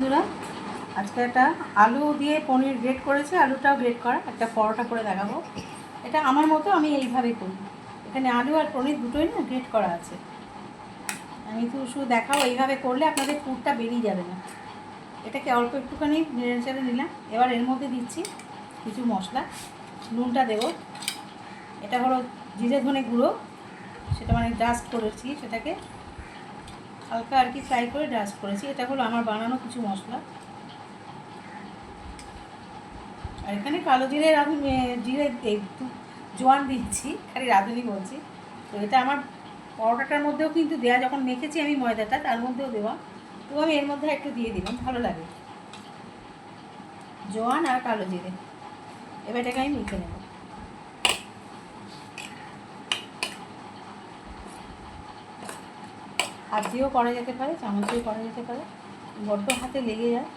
বন্ধুরা, আজকে একটা আলু দিয়ে পনির গ্রেট করেছি, আলুটাও গ্রেট করা একটা পরোটা করে দেখাবো। এটা আমার মতো আমি এইভাবেই করি। এখানে আলু আর পনির দুটোই না গ্রেট করা আছে। আমি তো শুধু দেখাবো, এইভাবে করলে আপনাদের পুরটা বেরিয়ে যাবে না। এটাকে অল্প একটুখানি নেড়ে চেড়ে নিলাম। এবার এর মধ্যে দিচ্ছি কিছু মশলা। নুনটা দেবো। এটা হলো জিরে ধনে গুঁড়ো, সেটা মানে ডাস্ট করেছি, সেটাকে হালকা আর কি ফ্রাই করে ডাস্ট করেছি। এটা হলো আমার বানানো কিছু মশলা। আর এখানে কালো জিরে জিরে জোয়ান দিচ্ছি, খালি রাঁধুনি বলছি। তো এটা আমার পরোটাটার মধ্যেও কিন্তু দেওয়া, যখন মেখেছি আমি ময়দাটা তার মধ্যেও দেওয়া, তো আমি এর মধ্যে একটু দিয়ে দিলাম, ভালো লাগে জোয়ান আর কালো জিরে। এবার এটাকে আমি মেখে নেব। হাত দিয়েও করা যেতে পারে, চামচ দিয়েও করা যেতে পারে, বড্ড হাতে লেগে যায়।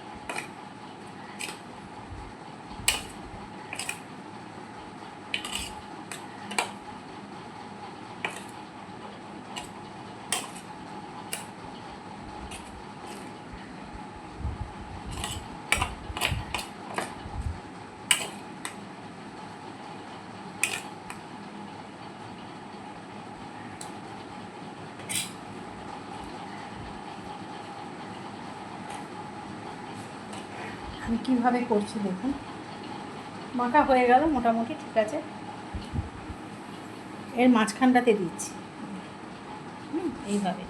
আমি কীভাবে করছি দেখুন, মাখা হয়ে গেল মোটামুটি, ঠিক আছে। এর মাঝখানটাতে দিচ্ছি এইভাবে।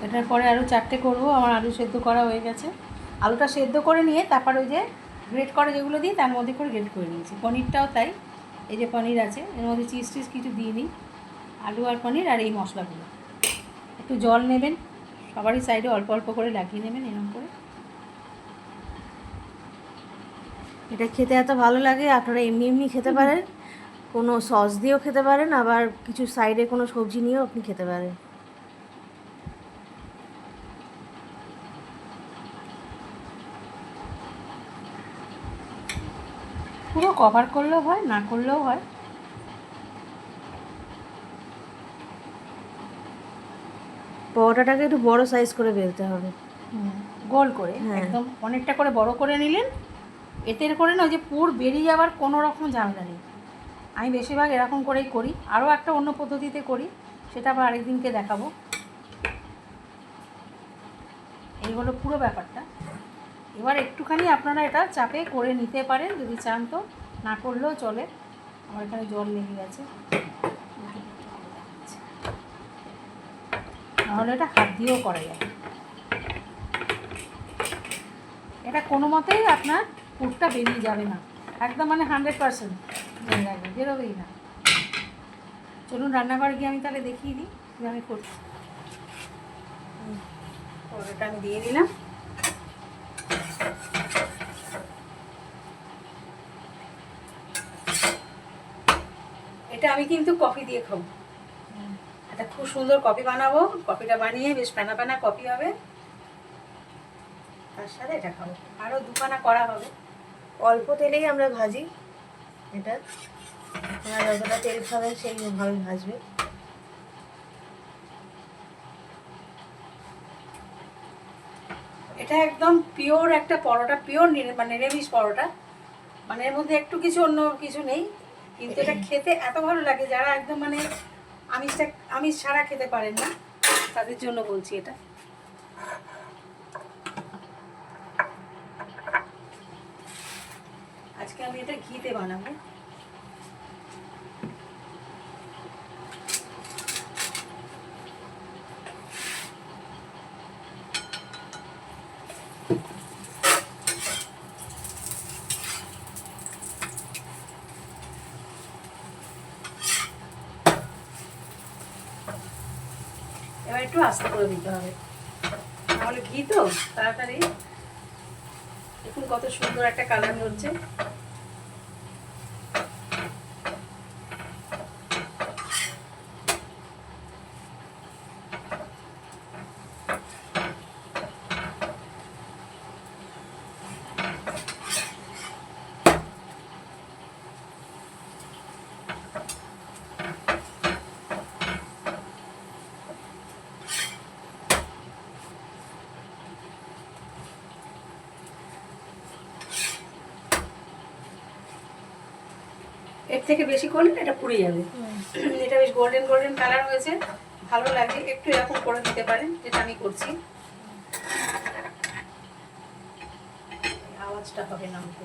এটার পরে আরও 4টে করবো। আমার আলু সেদ্ধ করা হয়ে গেছে। আলুটা সেদ্ধ করে নিয়ে তারপর ওই যে গ্রেট করে যেগুলো দিই তার মধ্যে করে গ্রেট করে নিয়েছি। পনিরটাও তাই, এই যে পনির আছে, এর মধ্যে চিজ টিজ কিছু দিইনি, আলু আর পনির আর এই মশলাগুলো। একটু জল নেবেন, সবারই সাইডে অল্প অল্প করে লাগিয়ে নেবেন এরকম করে। এটা খেতে এত ভালো লাগে, আপনারা এমনি এমনি খেতে পারেন, কোনো সস দিয়েও খেতে পারেন, আবার কিছু সাইডে কোনো সবজি নিয়েও আপনি খেতে পারেন। পুরো কভার করলেও হয়, না করলেও হয়। পরোটাটাকে একটু বড় সাইজ করে বেলতে হবে, গোল করে, হ্যাঁ একদম অনেকটা করে বড় করে নিলেন। এতে করে না ওই যে পুর বেরিয়ে যাওয়ার কোনো রকম ঝামেলা নেই। আমি বেশিরভাগ এরকম করেই করি, আরও একটা অন্য পদ্ধতিতে করি, সেটা আবার আরেকদিনকে দেখাবো। এই হলো পুরো ব্যাপারটা। এবার একটুখানি আপনারা এটা চাপে করে নিতে পারেন যদি চান, তো না করলেও চলে। আমার এখানে জল লেগে গেছে, নাহলে এটা হাত দিয়েও করা যায়। এটা কোনো মতেই আপনার পুরটা বেরিয়ে যাবে না, একদম মানে 100% বেরোবেই না। চলুন রান্নাঘরে গিয়ে আমি তাহলে দেখিয়ে দিই কীভাবে করছি। পরোটা আমি দিয়ে দিলাম। এটা আমি কিন্তু কফি দিয়ে খাবো, একটা খুব সুন্দর কফি বানাবো। কফিটা বানিয়ে বেশ প্যানা প্যানা কফি হবে, তার সাথে এটা খাবো। আরও দুখানা করা হবে। অল্প তেলেই আমরা ভাজি এটা, আপনারা যতটা তেল খাবেন সেইভাবে ভাজবে। এটা একদম পিওর একটা পরোটা, পিওর মানে নিরামিষ পরোটা, মানে এর মধ্যে একটু কিছু অন্য কিছু নেই, কিন্তু এটা খেতে এত ভালো লাগে। যারা একদম মানে আমিষ ছাড়া খেতে পারেন না, তাদের জন্য বলছি এটা। আজকে আমি এটা ঘিতে বানাবো। এবার একটু আস্তে করে দিতে হবে, তাহলে ঘি তো তাড়াতাড়ি। দেখুন কত সুন্দর একটা কালার হচ্ছে। এর থেকে বেশি করলে এটা পুড়ে যাবে। এটা বেশ গোল্ডেন গোল্ডেন কালার হয়েছে, ভালো লাগে। একটু এরকম করে দিতে পারেন, যেটা আমি করছি। আওয়াজটা হবে না হয়তো।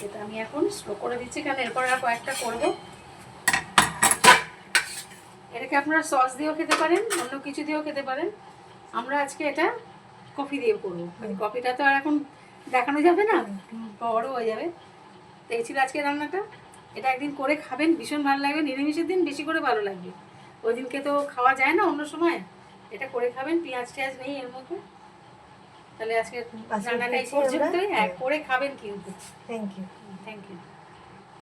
এটা আমি এখন স্লো করে দিচ্ছি, কারণ এরপর আর কয়েকটা করবো। এটাকে আপনারা সস দিয়েও খেতে পারেন, অন্য কিছু দিয়েও খেতে পারেন। আমরা আজকে এটা কফি দিয়ে করবো, কফিটা তো আর এখন দেখানো যাবে না, বড় হয়ে যাবে। তো এই ছিল আজকে রান্নাটা। এটা একদিন করে খাবেন, ভীষণ ভালো লাগবে। নিরামিষের দিন বেশি করে ভালো লাগবে, ওই দিনকে তো খাওয়া যায় না অন্য সময়। এটা করে খাবেন, পেঁয়াজ টেয়াজ নেই এর মধ্যে। তাহলে আজকে রান্নাটা এই পর্যন্তই। করে খাবেন কিন্তু। Thank you. Thank you.